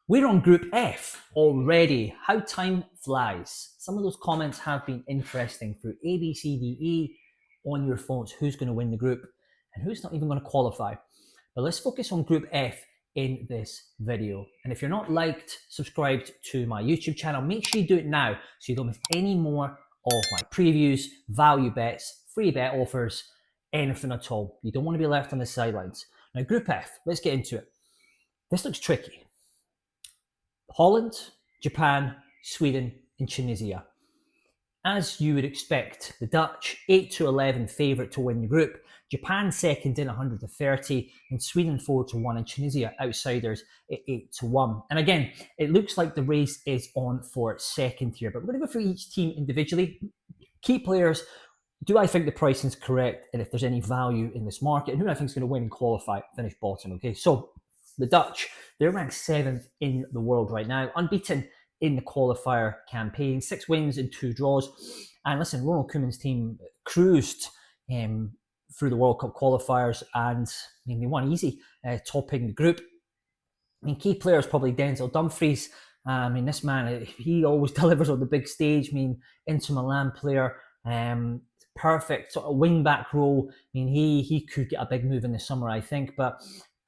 We're on Group F already. How time flies. Some of those comments have been interesting through A, B, C, D, E on your phones. Who's going to win the group and who's not even going to qualify? But let's focus on Group F in this video. And if you're not liked, subscribed to my YouTube channel, make sure you do it now so you don't miss any more of my previews, value bets, free bet offers, anything at all. You don't want to be left on the sidelines. Now, Group F, let's get into it. This looks tricky. Holland, Japan, Sweden, and Tunisia. As you would expect, the Dutch 8-11 favourite to win the group, Japan second in 130, and Sweden 4-1, and Tunisia outsiders at 8-1. And again, it looks like the race is on for second here, but we're going to go through each team individually. Key players, do I think the pricing is correct, and if there's any value in this market, and who I think is going to win and qualify, finish bottom. Okay, so the Dutch, they're ranked 7th in the world right now, unbeaten in the qualifier campaign, 6 wins and 2 draws. And listen, Ronald Koeman's team cruised through the World Cup qualifiers, and they won easy, topping the group. Key players probably Denzel Dumfries. This man, he always delivers on the big stage. Inter Milan player, perfect sort of wing back role. He could get a big move in the summer, I think, but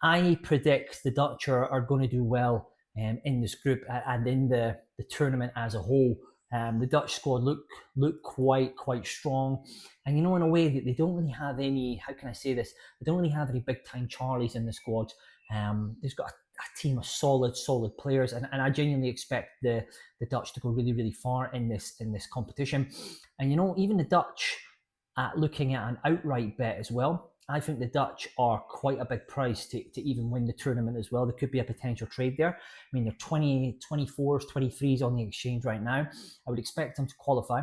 I predict the Dutch are going to do well in this group and in the tournament as a whole. The Dutch squad look quite strong, and in a way that they don't really have any. How can I say this? They don't really have any big time Charlies in the squad. They've got a team of solid players, and I genuinely expect the Dutch to go really far in this competition. And even the Dutch, looking at an outright bet as well, I think the Dutch are quite a big price to even win the tournament as well. There could be a potential trade there. They're 20, 24s, 23s on the exchange right now. I would expect them to qualify,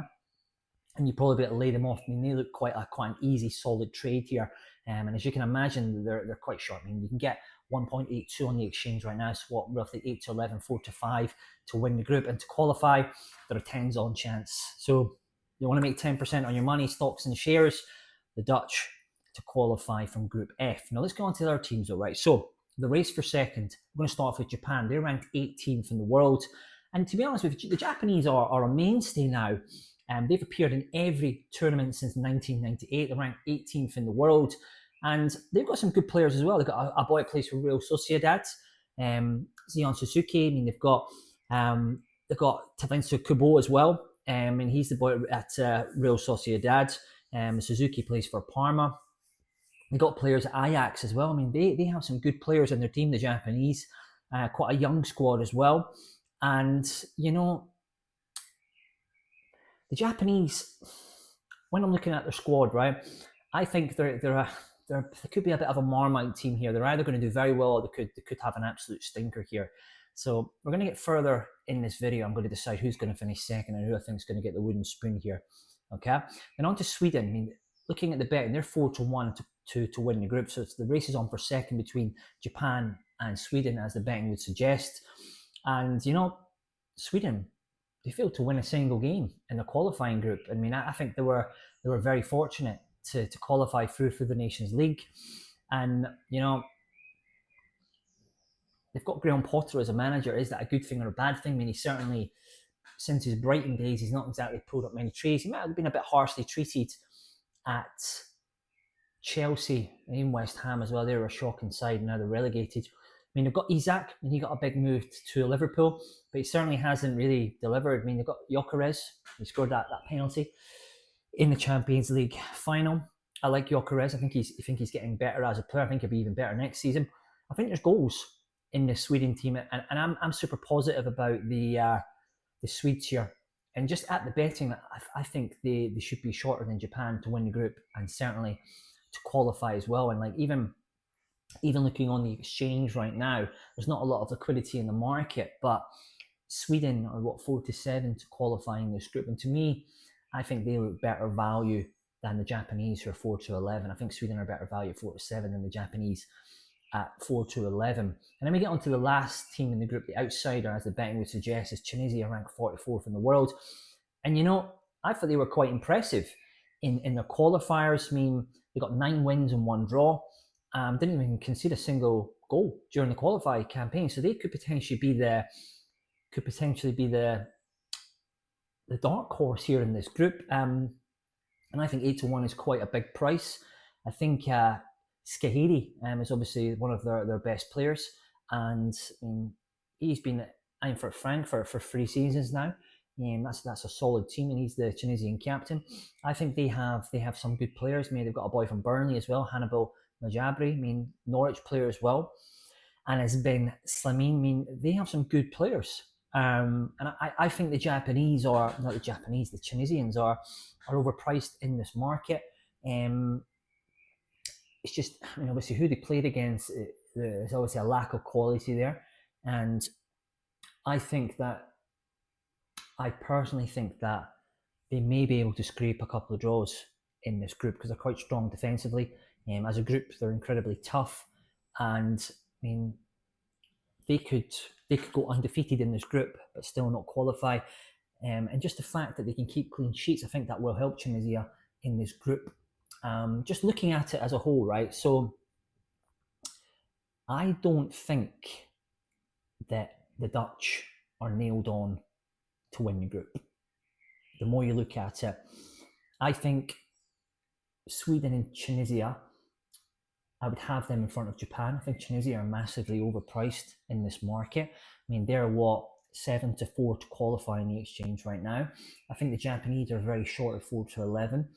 and you probably be able to lay them off. They look quite an easy, solid trade here. And as you can imagine, they're quite short. You can get 1.82 on the exchange right now, so roughly 8-11, 4-5 to win the group. And to qualify, there are 10s on chance. So you want to make 10% on your money, stocks and shares, the Dutch to qualify from Group F. Now let's go on to the other teams though, right? So the race for second, I'm going to start off with Japan. They're ranked 18th in the world. And to be honest with you, the Japanese are a mainstay now. They've appeared in every tournament since 1998. They're ranked 18th in the world. And they've got some good players as well. They've got a boy that plays for Real Sociedad, Zion Suzuki. They've got Tavinsu Kubo as well. And he's the boy at Real Sociedad. Suzuki plays for Parma. They got players at Ajax as well. They have some good players in their team, the Japanese. Quite a young squad as well. And, the Japanese, when I'm looking at their squad, right, I think they could be a bit of a Marmite team here. They're either going to do very well or they could have an absolute stinker here. So we're going to get further in this video. I'm going to decide who's going to finish second and who I think is going to get the wooden spoon here. Okay, and on to Sweden. Looking at the betting, they're 4-1 to win the group. So the race is on for second between Japan and Sweden, as the betting would suggest. And Sweden, they failed to win a single game in the qualifying group. I think they were very fortunate to qualify through for the Nations League. And they've got Graham Potter as a manager. Is that a good thing or a bad thing? He certainly, since his Brighton days, he's not exactly pulled up many trees. He might have been a bit harshly treated at Chelsea and even West Ham as well. They were a shocking side, and now they're relegated. They've got Isak, and he got a big move to Liverpool, but he certainly hasn't really delivered. They've got Gyokeres. He scored that penalty in the Champions League final. I like Gyokeres. I think he's getting better as a player. I think he'll be even better next season. I think there's goals in the Sweden team, and I'm super positive about the Swedes here. And just at the betting, I think they should be shorter than Japan to win the group, and certainly to qualify as well. And even looking on the exchange right now, there's not a lot of liquidity in the market, but Sweden are 4-7 to qualify in this group. And to me, I think they look better value than the Japanese, who are 4-11. I think Sweden are better value at 4-7 than the Japanese at 4-11. And then we get on to the last team in the group, the outsider, as the betting would suggest, is Tunisia, ranked 44th in the world. And I thought they were quite impressive in their qualifiers. They got 9 wins and 1 draw. Didn't even concede a single goal during the qualifying campaign, so they could potentially be the dark horse here in this group. And I think 8-1 is quite a big price. I think Skahiri is obviously one of their best players, and he's been in for Frankfurt for 3 seasons now. That's a solid team, and he's the Tunisian captain. I think they have some good players. They've got a boy from Burnley as well, Hannibal Majabri. Norwich player as well, and has been Slimane. They have some good players. And I think the Tunisians are overpriced in this market. It's just, obviously who they played against, there's obviously a lack of quality there. And I personally think that they may be able to scrape a couple of draws in this group because they're quite strong defensively. As a group, they're incredibly tough. And they could go undefeated in this group but still not qualify. And just the fact that they can keep clean sheets, I think that will help Tunisia in this group. Just looking at it as a whole, right? So I don't think that the Dutch are nailed on to win the group. The more you look at it, I think Sweden and Tunisia, I would have them in front of Japan. I think Tunisia are massively overpriced in this market. They're 7-4 to qualify in the exchange right now. I think the Japanese are very short of 4-11.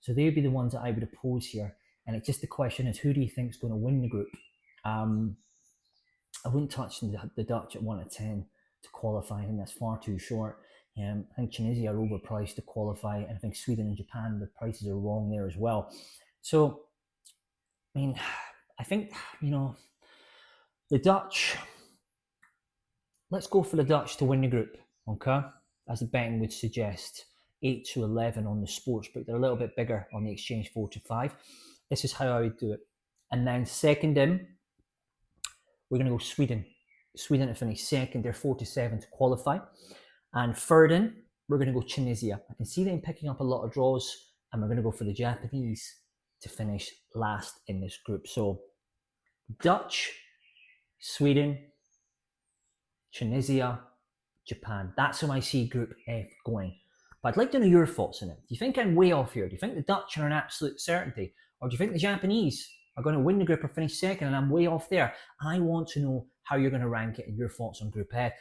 So they'd be the ones that I would oppose here. And it's just the question is, who do you think is going to win the group? I wouldn't touch the Dutch at 1-10 to qualify. I think that's far too short. I think Tunisia are overpriced to qualify. And I think Sweden and Japan, the prices are wrong there as well. So, I think, the Dutch, let's go for the Dutch to win the group, okay? As the betting would suggest, 8-11 on the sportsbook. They're a little bit bigger on the exchange, 4-5. This is how I would do it. And then second in, we're going to go Sweden. Sweden to finish second. They're 4-7 to qualify. And third in, we're going to go Tunisia. I can see them picking up a lot of draws, and we're going to go for the Japanese to finish last in this group. So Dutch, Sweden, Tunisia, Japan. That's how I see Group F going. But I'd like to know your thoughts on it. Do you think I'm way off here? Do you think the Dutch are an absolute certainty? Or do you think the Japanese are going to win the group or finish second and I'm way off there? I want to know how you're going to rank it and your thoughts on Group F.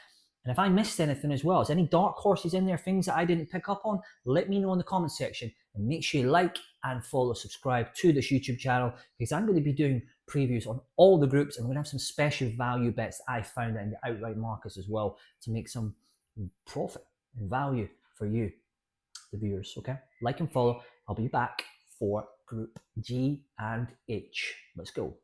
And if I missed anything as well, is any dark horses in there, things that I didn't pick up on, let me know in the comment section. And make sure you like and follow, subscribe to this YouTube channel, because I'm going to be doing previews on all the groups, and we're going to have some special value bets I found in the outright markets as well to make some profit and value for you, the viewers. Okay, like and follow. I'll be back for Group G and H. Let's go.